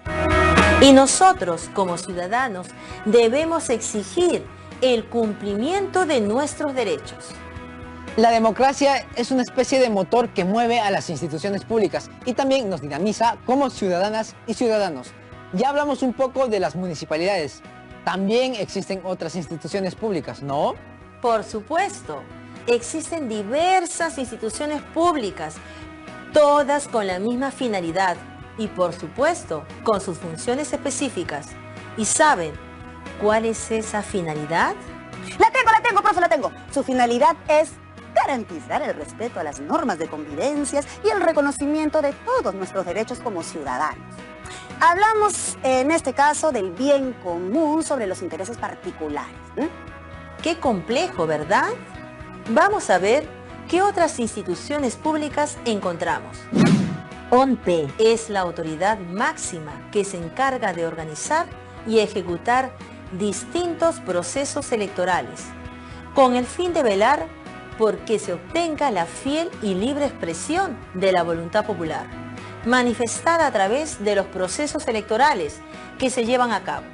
Y nosotros, como ciudadanos, debemos exigir el cumplimiento de nuestros derechos. La democracia es una especie de motor que mueve a las instituciones públicas y también nos dinamiza como ciudadanas y ciudadanos. Ya hablamos un poco de las municipalidades. También existen otras instituciones públicas, ¿no? Por supuesto, existen diversas instituciones públicas, todas con la misma finalidad y, por supuesto, con sus funciones específicas. ¿Y saben cuál es esa finalidad? La tengo, profe, la tengo. Su finalidad es garantizar el respeto a las normas de convivencia y el reconocimiento de todos nuestros derechos como ciudadanos. Hablamos en este caso del bien común sobre los intereses particulares. Qué complejo, ¿verdad? Vamos a ver qué otras instituciones públicas encontramos. OMPE es la autoridad máxima que se encarga de organizar y ejecutar distintos procesos electorales, con el fin de velar por que se obtenga la fiel y libre expresión de la voluntad popular, manifestada a través de los procesos electorales que se llevan a cabo.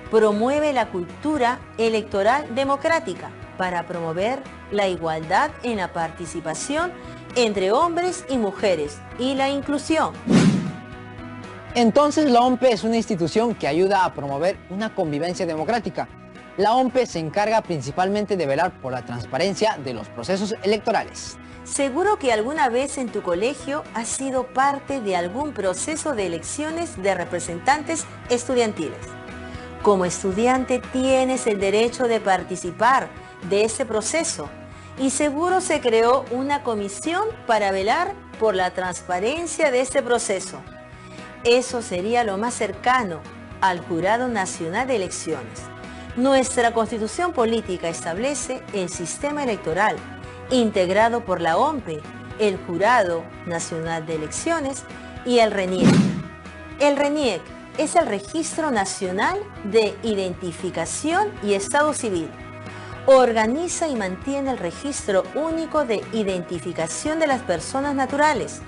Promueve la cultura electoral democrática para promover la igualdad en la participación entre hombres y mujeres y la inclusión. Entonces la OMPE es una institución que ayuda a promover una convivencia democrática. La OMPE se encarga principalmente de velar por la transparencia de los procesos electorales. Seguro que alguna vez en tu colegio has sido parte de algún proceso de elecciones de representantes estudiantiles. Como estudiante tienes el derecho de participar de ese proceso y seguro se creó una comisión para velar por la transparencia de este proceso. Eso sería lo más cercano al Jurado Nacional de Elecciones. Nuestra Constitución Política establece el sistema electoral integrado por la OMPE, el Jurado Nacional de Elecciones y el RENIEC. El RENIEC es el Registro Nacional de Identificación y Estado Civil. Organiza y mantiene el registro único de identificación de las personas naturales.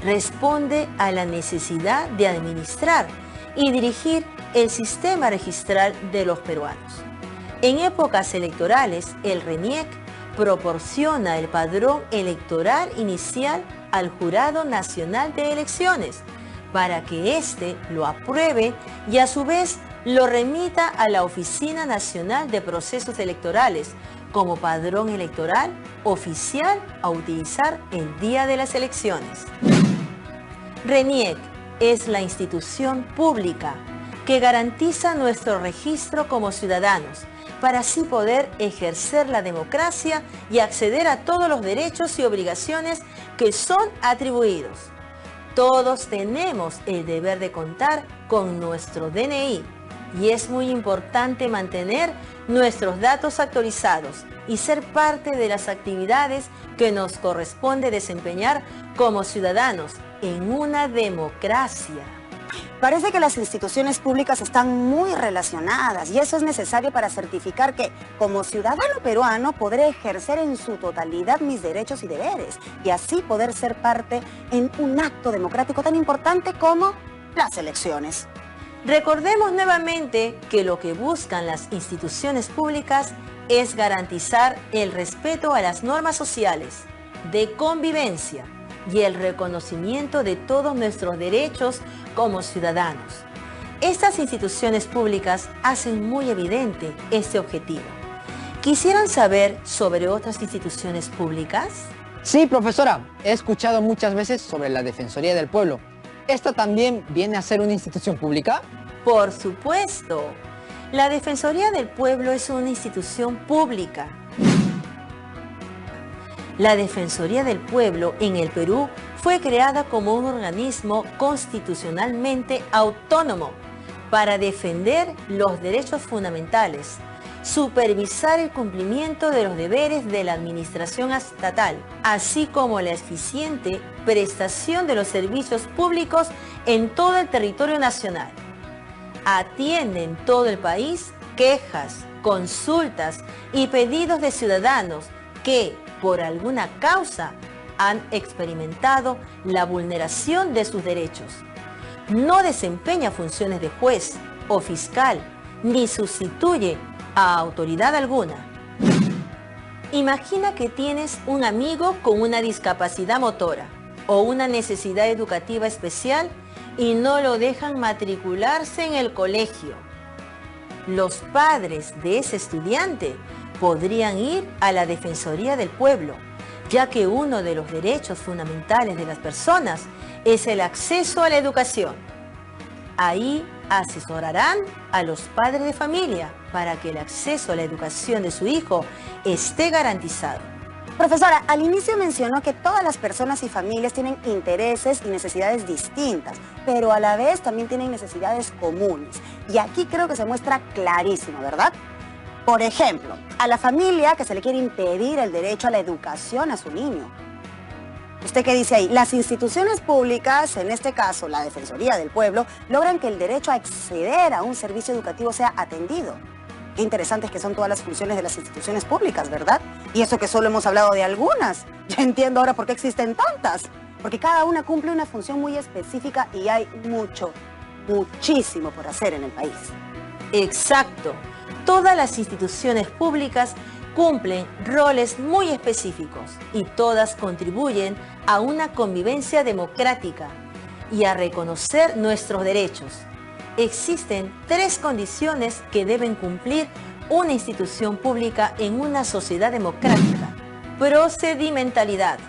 Responde a la necesidad de administrar y dirigir el sistema registral de los peruanos. En épocas electorales, el RENIEC proporciona el padrón electoral inicial al Jurado Nacional de Elecciones para que éste lo apruebe y a su vez lo remita a la Oficina Nacional de Procesos Electorales como padrón electoral oficial a utilizar el día de las elecciones. RENIEC es la institución pública que garantiza nuestro registro como ciudadanos para así poder ejercer la democracia y acceder a todos los derechos y obligaciones que son atribuidos. Todos tenemos el deber de contar con nuestro DNI y es muy importante mantener nuestros datos actualizados y ser parte de las actividades que nos corresponde desempeñar como ciudadanos en una democracia. Parece que las instituciones públicas están muy relacionadas y eso es necesario para certificar que, como ciudadano peruano, podré ejercer en su totalidad mis derechos y deberes y así poder ser parte en un acto democrático tan importante como las elecciones. Recordemos nuevamente que lo que buscan las instituciones públicas es garantizar el respeto a las normas sociales, de convivencia y el reconocimiento de todos nuestros derechos como ciudadanos. Estas instituciones públicas hacen muy evidente este objetivo. ¿Quisieran saber sobre otras instituciones públicas? Sí, profesora, he escuchado muchas veces sobre la Defensoría del Pueblo. ¿Esta también viene a ser una institución pública? Por supuesto. La Defensoría del Pueblo es una institución pública. La Defensoría del Pueblo en el Perú fue creada como un organismo constitucionalmente autónomo para defender los derechos fundamentales, supervisar el cumplimiento de los deberes de la administración estatal, así como la eficiente prestación de los servicios públicos en todo el territorio nacional. Atiende en todo el país quejas, consultas y pedidos de ciudadanos que, por alguna causa, han experimentado la vulneración de sus derechos. No desempeña funciones de juez o fiscal, ni sustituye a autoridad alguna. Imagina que tienes un amigo con una discapacidad motora o una necesidad educativa especial y no lo dejan matricularse en el colegio. Los padres de ese estudiante podrían ir a la Defensoría del Pueblo, ya que uno de los derechos fundamentales de las personas es el acceso a la educación. Ahí asesorarán a los padres de familia para que el acceso a la educación de su hijo esté garantizado. Profesora, al inicio mencionó que todas las personas y familias tienen intereses y necesidades distintas, pero a la vez también tienen necesidades comunes. Y aquí creo que se muestra clarísimo, ¿verdad? Por ejemplo, a la familia que se le quiere impedir el derecho a la educación a su niño. ¿Usted qué dice ahí? Las instituciones públicas, en este caso la Defensoría del Pueblo, logran que el derecho a acceder a un servicio educativo sea atendido. Qué interesantes que son todas las funciones de las instituciones públicas, ¿verdad? Y eso que solo hemos hablado de algunas. Ya entiendo ahora por qué existen tantas. Porque cada una cumple una función muy específica y hay muchísimo por hacer en el país. Exacto. Todas las instituciones públicas cumplen roles muy específicos y todas contribuyen a una convivencia democrática y a reconocer nuestros derechos. Existen 3 condiciones que deben cumplir una institución pública en una sociedad democrática. Procedimentalidad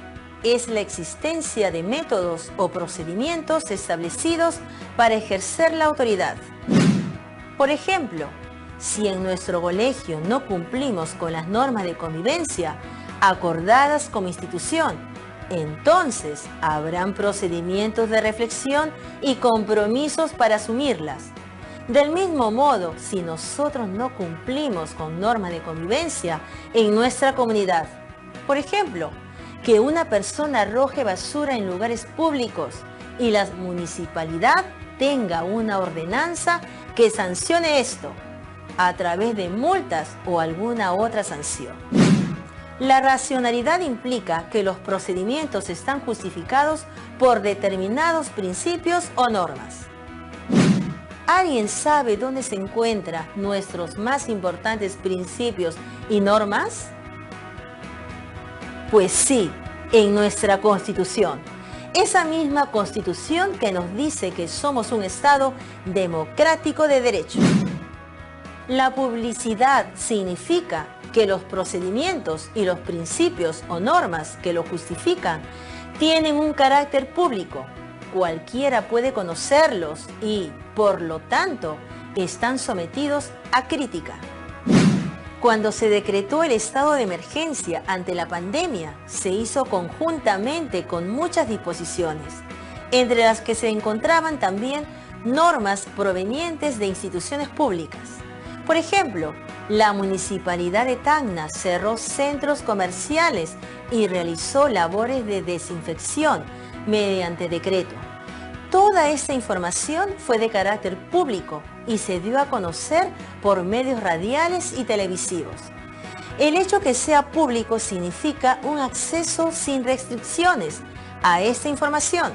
es la existencia de métodos o procedimientos establecidos para ejercer la autoridad. Por ejemplo, si en nuestro colegio no cumplimos con las normas de convivencia acordadas como institución, entonces habrán procedimientos de reflexión y compromisos para asumirlas. Del mismo modo, si nosotros no cumplimos con normas de convivencia en nuestra comunidad, por ejemplo, que una persona arroje basura en lugares públicos y la municipalidad tenga una ordenanza que sancione esto a través de multas o alguna otra sanción. La racionalidad implica que los procedimientos están justificados por determinados principios o normas. ¿Alguien sabe dónde se encuentran nuestros más importantes principios y normas? Pues sí, en nuestra Constitución. Esa misma Constitución que nos dice que somos un Estado democrático de derecho. La publicidad significa que los procedimientos y los principios o normas que lo justifican tienen un carácter público. Cualquiera puede conocerlos y, por lo tanto, están sometidos a crítica. Cuando se decretó el estado de emergencia ante la pandemia, se hizo conjuntamente con muchas disposiciones, entre las que se encontraban también normas provenientes de instituciones públicas. Por ejemplo, la Municipalidad de Tacna cerró centros comerciales y realizó labores de desinfección mediante decreto. Toda esta información fue de carácter público y se dio a conocer por medios radiales y televisivos. El hecho que sea público significa un acceso sin restricciones a esta información.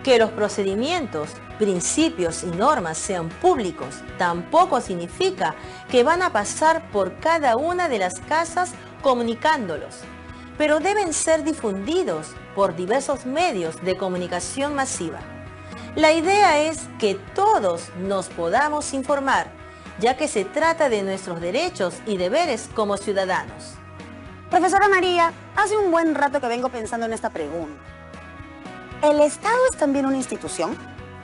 Que los procedimientos, principios y normas sean públicos tampoco significa que van a pasar por cada una de las casas comunicándolos, pero deben ser difundidos por diversos medios de comunicación masiva. La idea es que todos nos podamos informar, ya que se trata de nuestros derechos y deberes como ciudadanos. Profesora María, hace un buen rato que vengo pensando en esta pregunta. ¿El Estado es también una institución?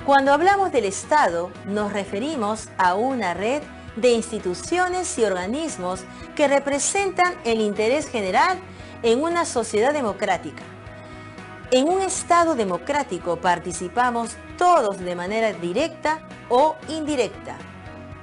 Cuando hablamos del Estado, nos referimos a una red de instituciones y organismos que representan el interés general en una sociedad democrática. En un Estado democrático participamos todos de manera directa o indirecta.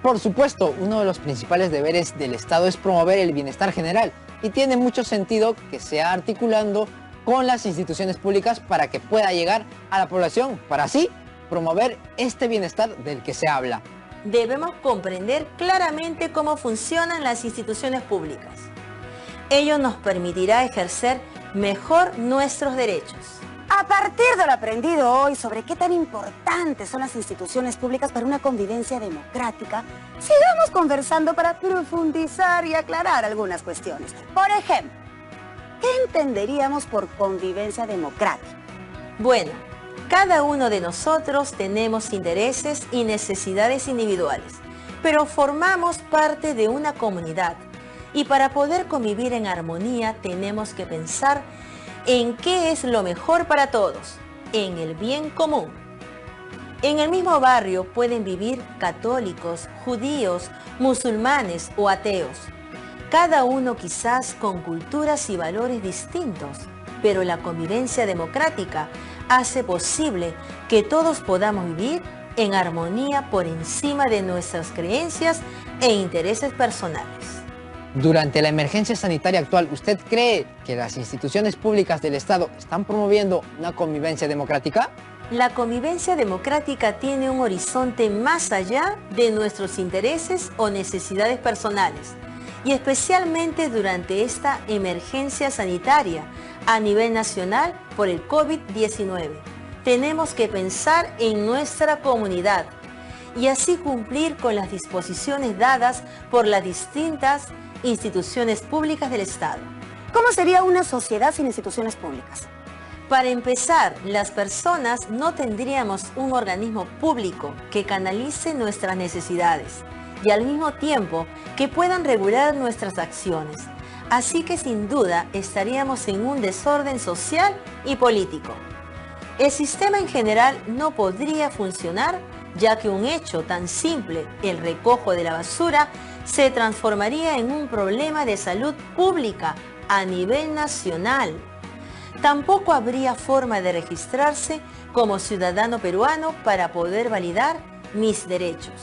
Por supuesto, uno de los principales deberes del Estado es promover el bienestar general y tiene mucho sentido que sea articulando con las instituciones públicas para que pueda llegar a la población, para así promover este bienestar del que se habla. Debemos comprender claramente cómo funcionan las instituciones públicas. Ello nos permitirá ejercer mejor nuestros derechos. A partir de lo aprendido hoy sobre qué tan importantes son las instituciones públicas para una convivencia democrática, sigamos conversando para profundizar y aclarar algunas cuestiones. Por ejemplo, ¿qué entenderíamos por convivencia democrática? Bueno, cada uno de nosotros tenemos intereses y necesidades individuales, pero formamos parte de una comunidad y para poder convivir en armonía tenemos que pensar en qué es lo mejor para todos, en el bien común. En el mismo barrio pueden vivir católicos, judíos, musulmanes o ateos, cada uno quizás con culturas y valores distintos, pero la convivencia democrática hace posible que todos podamos vivir en armonía por encima de nuestras creencias e intereses personales. Durante la emergencia sanitaria actual, ¿usted cree que las instituciones públicas del Estado están promoviendo una convivencia democrática? La convivencia democrática tiene un horizonte más allá de nuestros intereses o necesidades personales, y especialmente durante esta emergencia sanitaria a nivel nacional por el COVID-19. Tenemos que pensar en nuestra comunidad y así cumplir con las disposiciones dadas por las distintas instituciones públicas del Estado. ¿Cómo sería una sociedad sin instituciones públicas? Para empezar, las personas no tendríamos un organismo público que canalice nuestras necesidades y al mismo tiempo que puedan regular nuestras acciones. Así que sin duda estaríamos en un desorden social y político. El sistema en general no podría funcionar, ya que un hecho tan simple, el recojo de la basura, se transformaría en un problema de salud pública a nivel nacional. Tampoco habría forma de registrarse como ciudadano peruano para poder validar mis derechos.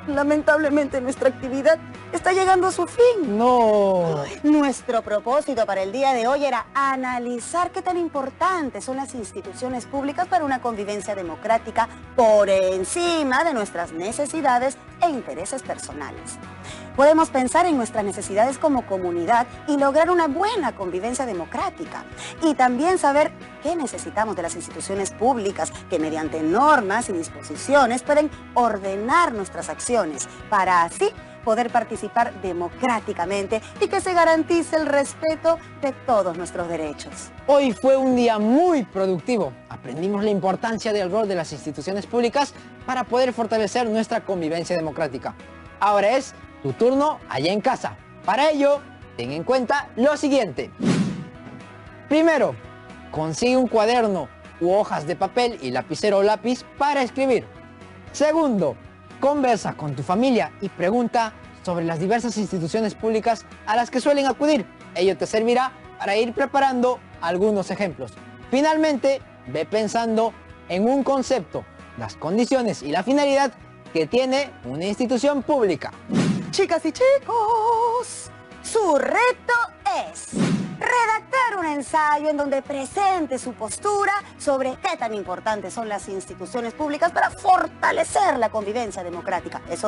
Lamentablemente nuestra actividad está llegando a su fin. No. Nuestro propósito para el día de hoy era analizar qué tan importantes son las instituciones públicas para una convivencia democrática por encima de nuestras necesidades e intereses personales. Podemos pensar en nuestras necesidades como comunidad y lograr una buena convivencia democrática. Y también saber qué necesitamos de las instituciones públicas que mediante normas y disposiciones pueden ordenar nuestras acciones para así poder participar democráticamente y que se garantice el respeto de todos nuestros derechos. Hoy fue un día muy productivo. Aprendimos la importancia del rol de las instituciones públicas para poder fortalecer nuestra convivencia democrática. Ahora es tu turno allá en casa. Para ello, ten en cuenta lo siguiente. Primero, consigue un cuaderno u hojas de papel y lapicero o lápiz para escribir. Segundo, conversa con tu familia y pregunta sobre las diversas instituciones públicas a las que suelen acudir. Ello te servirá para ir preparando algunos ejemplos. Finalmente, ve pensando en un concepto, las condiciones y la finalidad que tiene una institución pública. Chicas y chicos, su reto es redactar un ensayo en donde presente su postura sobre qué tan importantes son las instituciones públicas para fortalecer la convivencia democrática. Eso